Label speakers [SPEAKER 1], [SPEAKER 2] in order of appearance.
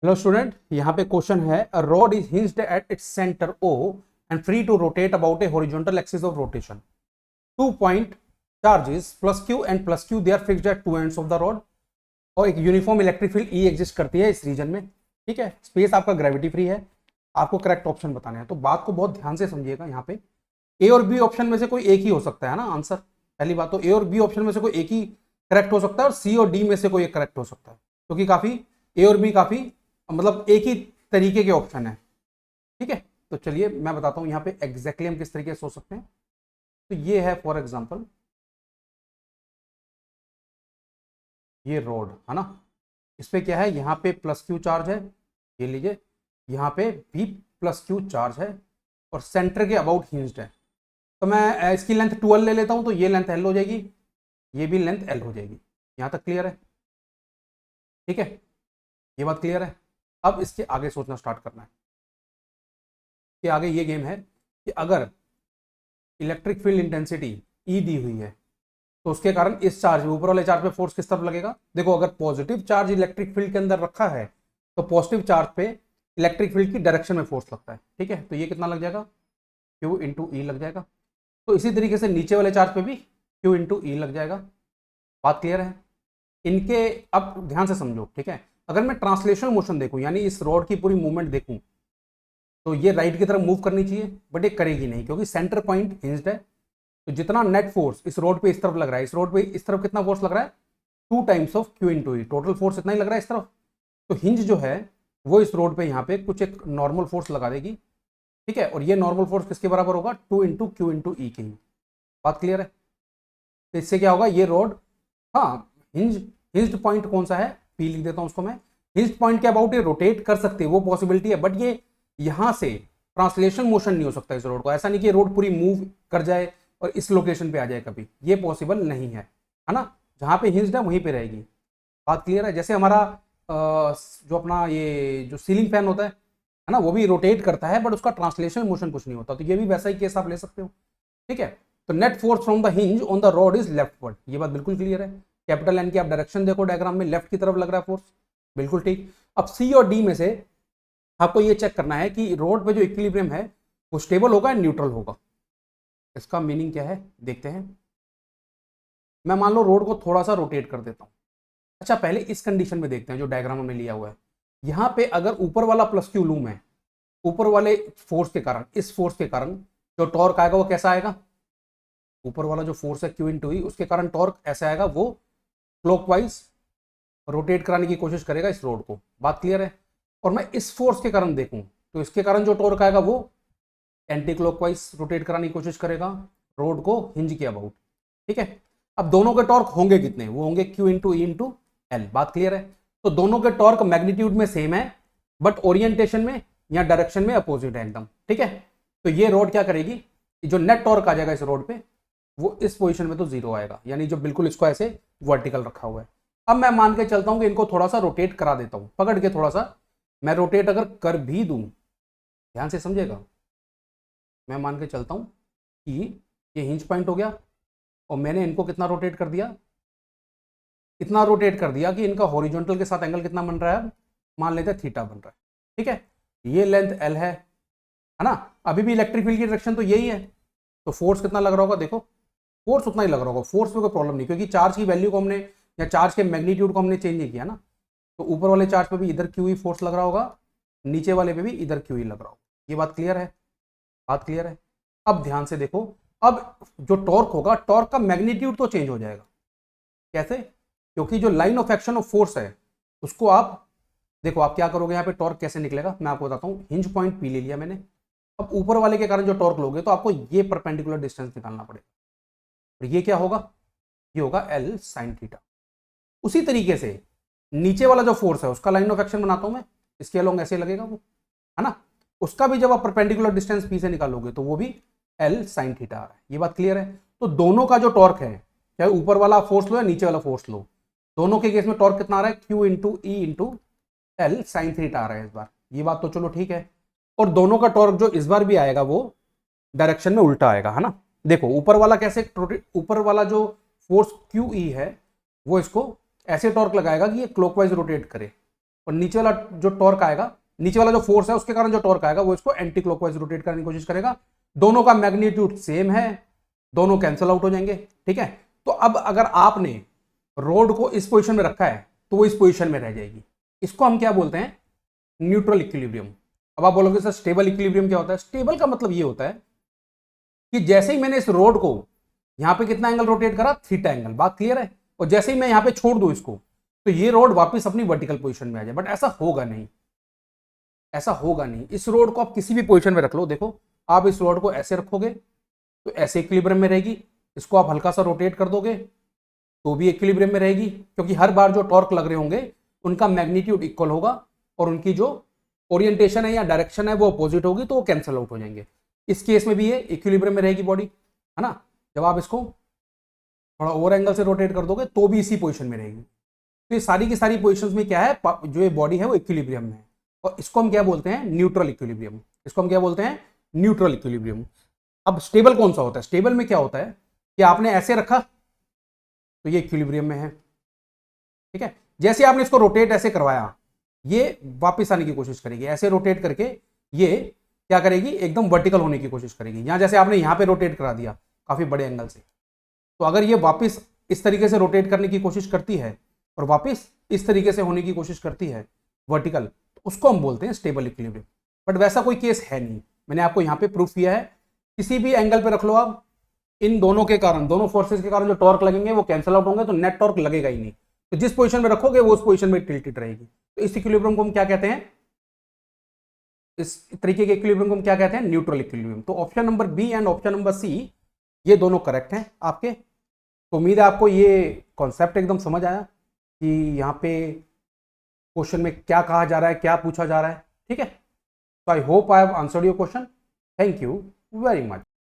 [SPEAKER 1] Hello student, यहाँ पे question है a rod is hinged at its centre O and free to rotate about a horizontal axis of rotation. 2 point charges plus Q and plus Q they are fixed at two ends of the rod. और एक uniform electric field E exist करती है इस reason में. ठीक है, space आपका gravity free है. आपको करेक्ट ऑप्शन बताना है, तो बात को बहुत ध्यान से समझिएगा. यहाँ पे ए और बी ऑप्शन में से कोई एक ही हो सकता है ना आंसर. पहली बात तो ए और बी ऑप्शन में से कोई एक ही करेक्ट हो सकता है और सी और डी में से कोई एक करेक्ट हो सकता है, क्योंकि काफी ए और बी काफी मतलब एक ही तरीके के ऑप्शन है. ठीक है, तो चलिए मैं बताता हूं यहाँ पे एग्जैक्टली हम किस तरीके से सोच सकते हैं. तो ये है फॉर एग्जांपल ये रोड है ना. इस पे क्या है, यहाँ पे प्लस क्यू चार्ज है, ये लीजिए. यहाँ पे भी प्लस क्यू चार्ज है और सेंटर के अबाउट हिंज्ड है. तो मैं इसकी लेंथ 12 ले लेता हूँ, तो ये लेंथ एल हो जाएगी, ये भी लेंथ एल हो जाएगी. यहाँ तक क्लियर है? ठीक है, ये बात क्लियर है. अब इसके आगे सोचना स्टार्ट करना है कि आगे ये गेम है कि अगर इलेक्ट्रिक फील्ड इंटेंसिटी ई दी हुई है तो उसके कारण इस चार्ज ऊपर वाले चार्ज पे फोर्स किस तरफ लगेगा. देखो, अगर पॉजिटिव चार्ज इलेक्ट्रिक फील्ड के अंदर रखा है तो पॉजिटिव चार्ज पे इलेक्ट्रिक फील्ड की डायरेक्शन में फोर्स लगता है. ठीक है, तो ये कितना लग जाएगा, Q इंटू ई लग जाएगा. तो इसी तरीके से नीचे वाले चार्ज पे भी Q इंटू ई लग जाएगा. बात क्लियर है? इनके अब ध्यान से समझो. ठीक है, अगर मैं ट्रांसलेशनल मोशन देखूं, यानी इस रॉड की पूरी मूवमेंट देखूं, तो ये राइट की तरफ मूव करनी चाहिए, बट ये करेगी नहीं क्योंकि सेंटर पॉइंट हिंज्ड है. तो जितना नेट फोर्स इस रोड पे इस तरफ लग रहा है, इस रोड पे इस तरफ कितना फोर्स लग रहा है, 2 times of Q into E. Total force इतना ही लग रहा है इस तरफ. तो हिंज जो है वो इस रोड पे यहाँ पे कुछ एक नॉर्मल फोर्स लगा देगी. ठीक है, और ये नॉर्मल फोर्स किसके बराबर होगा, 2 इंटू Q इंटू ई के ही. बात क्लियर है? तो इससे क्या होगा, ये रोड, हाँ, हिंज्ड पॉइंट कौन सा है, P लिख देता हूं उसको मैं. हिंज्ड पॉइंट के अबाउट ये रोटेट कर सकते हैं, वो पॉसिबिलिटी है, बट ये यहां से ट्रांसलेशन मोशन नहीं हो सकता इस रोड को. ऐसा नहीं कि रोड पूरी मूव कर जाए और इस लोकेशन पे आ जाए, कभी ये पॉसिबल नहीं है ना. जहां पे हिंज्ड है वहीं पे रहेगी. बात क्लियर है? जैसे हमारा जो अपना ये जो सीलिंग फैन होता है ना, वो भी रोटेट करता है बट उसका ट्रांसलेशन मोशन कुछ नहीं होता. तो ये भी वैसा ही केस आप ले सकते हो. ठीक है, तो net force from the hinge on the rod is leftward. ये बात बिल्कुल क्लियर है. कैपिटल एन की आप डायरेक्शन देखो डायग्राम में, लेफ्ट की तरफ लग रहा है फोर्स. बिल्कुल ठीक. अब सी और डी में से आपको ये चेक करना है कि रोड पे जो इक्विलिब्रियम है वो स्टेबल होगा या न्यूट्रल होगा. इसका मीनिंग क्या है देखते हैं. मैं मान लो रोड को थोड़ा सा रोटेट कर देता हूं. अच्छा, पहले इस कंडीशन में देखते हैं जो डायग्राम में लिया हुआ है. यहां पे अगर ऊपर वाला प्लस क्यू लूं मैं, ऊपर वाले फोर्स के कारण, इस फोर्स के कारण जो टॉर्क आएगा वो कैसा आएगा, ऊपर वाला जो फोर्स है Q इंटू ई, उसके कारण टॉर्क ऐसा आएगा, वो क्लॉकवाइज रोटेट कराने की कोशिश करेगा इस रोड को. बात क्लियर है? और मैं इस फोर्स के कारण देखूं तो इसके कारण जो टॉर्क आएगा वो एंटी क्लॉकवाइज रोटेट कराने की कोशिश करेगा रोड को हिंज के अबाउट. ठीक है, अब दोनों के टॉर्क होंगे कितने, वो होंगे Q into E into L. बात क्लियर है? तो दोनों के टॉर्क मैग्नीट्यूड में सेम है बट ओरिएंटेशन में या डायरेक्शन में अपोजिट है एकदम. ठीक है, तो ये रोड क्या करेगी, जो नेट टॉर्क आ जाएगा इस रोड पे वो इस पोजीशन में तो जीरो आएगा, यानी जो बिल्कुल इसको ऐसे वर्टिकल रखा हुआ है. अब मैं मान के चलता हूं कि इनको थोड़ा सा रोटेट करा देता हूं, पकड़ के थोड़ा सा मैं रोटेट अगर कर भी दूं, ध्यान से समझेगा, मैं मान के चलता हूं कि ये हिंज पॉइंट हो गया और मैंने इनको कितना रोटेट कर दिया, इतना रोटेट कर दिया कि इनका हॉरिजॉन्टल के साथ एंगल कितना बन रहा है, मान लेते हैं थीटा बन रहा है. ठीक है, ये लेंथ एल है ना. अभी भी इलेक्ट्रिक फील्ड की डायरेक्शन तो यही है, तो फोर्स कितना लग रहा होगा, देखो फोर्स उतना ही लग रहा होगा. फोर्स में कोई प्रॉब्लम नहीं, क्योंकि चार्ज की वैल्यू को हमने या चार्ज के मैग्नीट्यूड को हमने चेंज नहीं किया ना. तो ऊपर वाले चार्ज पे भी इधर क्यू ही फोर्स लग रहा होगा, नीचे वाले पे भी इधर क्यू ही लग रहा होगा. ये बात क्लियर है? बात क्लियर है? अब ध्यान से देखो, अब जो टॉर्क होगा, टॉर्क का मैग्नीट्यूड तो चेंज हो जाएगा. कैसे? क्योंकि जो line of action of force है उसको आप देखो, आप क्या करोगे यहाँ पे, टॉर्क कैसे निकलेगा मैं आपको बताता हूँ. हिंज पॉइंट P ले लिया मैंने. अब ऊपर वाले के कारण जो टॉर्क लोगे तो आपको ये परपेंडिकुलर डिस्टेंस निकालना पड़ेगा, और ये क्या होगा, ये होगा L sin थीटा. उसी तरीके से नीचे वाला जो फोर्स है उसका लाइन ऑफ एक्शन बनाता हूं मैं, इसके अलोंग ऐसे लगेगा वो, है ना. उसका भी जब आप परपेंडिकुलर डिस्टेंस P से निकालोगे तो वो भी L sin थीटा आ रहा है. ये बात क्लियर है? तो दोनों का जो टॉर्क है, चाहे ऊपर वाला फोर्स लो या नीचे वाला फोर्स लो, दोनों के केस में टॉर्क कितना आ रहा है, Q into E into L sine theta आ रहा है इस बार. ये बात तो चलो ठीक है. और दोनों का टॉर्क जो इस बार भी आएगा वो डायरेक्शन में उल्टा आएगा, है ना. देखो ऊपर वाला कैसे, ऊपर वाला जो फोर्स क्यू ई है वो इसको ऐसे टॉर्क लगाएगा कि ये क्लॉकवाइज रोटेट करे. और नीचे वाला जो टॉर्क आएगा, नीचे वाला जो फोर्स है उसके कारण जो टॉर्क आएगा वो इसको एंटी क्लॉकवाइज रोटेट करने की कोशिश करेगा। दोनों का मैग्नीट्यूड सेम है, दोनों कैंसिल आउट हो जाएंगे। ठीक है, तो अब अगर आपने रोड को इस पोजीशन में रखा है तो वो इस पोजीशन में रह जाएगी। इसको हम क्या बोलते हैं? Neutral equilibrium. अब आप बोलोगे सर स्टेबल इक्विलिब्रियम क्या होता है? स्टेबल का मतलब ये होता है कि जैसे ही मैंने इस रोड को यहां पे कितना एंगल रोटेट करा, थीटा एंगल, बात क्लियर है, और जैसे ही मैं यहां पे छोड़ दूं इसको तो ये रोड वापस अपनी वर्टिकल पोजीशन में आ जाए। बट ऐसा होगा नहीं, ऐसा होगा नहीं। इस रोड को आप किसी भी पोजीशन में रख लो, देखो आप इस रोड को ऐसे रखोगे तो ऐसे इक्विलिब्रियम में रहेगी, इसको आप हल्का सा रोटेट कर दोगे तो भी इक्विलिब्रियम में रहेगी, क्योंकि हर बार जो टॉर्क लग रहे होंगे उनका मैग्नीट्यूड इक्वल होगा और उनकी जो ओरिएंटेशन है या डायरेक्शन है वो अपोजिट होगी, तो वो कैंसिल आउट हो जाएंगे। इस केस में भी ये इक्विलिब्रियम में रहेगी बॉडी, है ना। जब आप इसको थोड़ा ओवर एंगल से रोटेट कर दोगे तो भी इसी पोजीशन में रहेगी। तो ये सारी की सारी पोजीशंस में क्या है, जो ये बॉडी है वो इक्विलिब्रियम में है, और इसको हम क्या बोलते हैं? Neutral equilibrium. इसको हम क्या बोलते हैं? Neutral equilibrium. अब स्टेबल कौन सा होता है? स्टेबल में क्या होता है कि आपने ऐसे रखा तो ये इक्विलिब्रियम में है, ठीक है। जैसे आपने इसको रोटेट ऐसे करवाया, ये वापस आने की कोशिश करेगी, ऐसे रोटेट करके ये क्या करेगी? एकदम वर्टिकल होने की कोशिश करेगी। यहां जैसे आपने यहां पे रोटेट करा दिया काफी बड़े एंगल से, तो अगर ये वापस इस तरीके से रोटेट करने की कोशिश करती है और वापस इस तरीके से होने की कोशिश करती है वर्टिकल, तो उसको हम बोलते हैं स्टेबल इक्विलिब्रियम। बट वैसा कोई केस है नहीं, मैंने आपको यहाँ पे प्रूफ किया है। किसी भी एंगल पे रख लो आप, इन दोनों के कारण, दोनों फोर्सेस के कारण जो टॉर्क लगेंगे वो कैंसिल आउट होंगे, तो नेट टॉर्क लगेगा ही नहीं। तो जिस पोजीशन में रखोगे वो उस पोजीशन में टिल्टेड रहेगी। तो इस इक्विलिब्रियम को हम क्या कहते हैं? इस तरीके के इक्विलिब्रियम को हम क्या कहते हैं? Neutral equilibrium. तो option number B and option number C ये दोनों करेक्ट हैं आपके। तो उम्मीद है आपको ये कॉन्सेप्ट एकदम समझ आया कि यहाँ पे क्वेश्चन में क्या कहा जा रहा है, क्या पूछा जा रहा है। ठीक है, तो I hope I have answered your question. Thank you very much.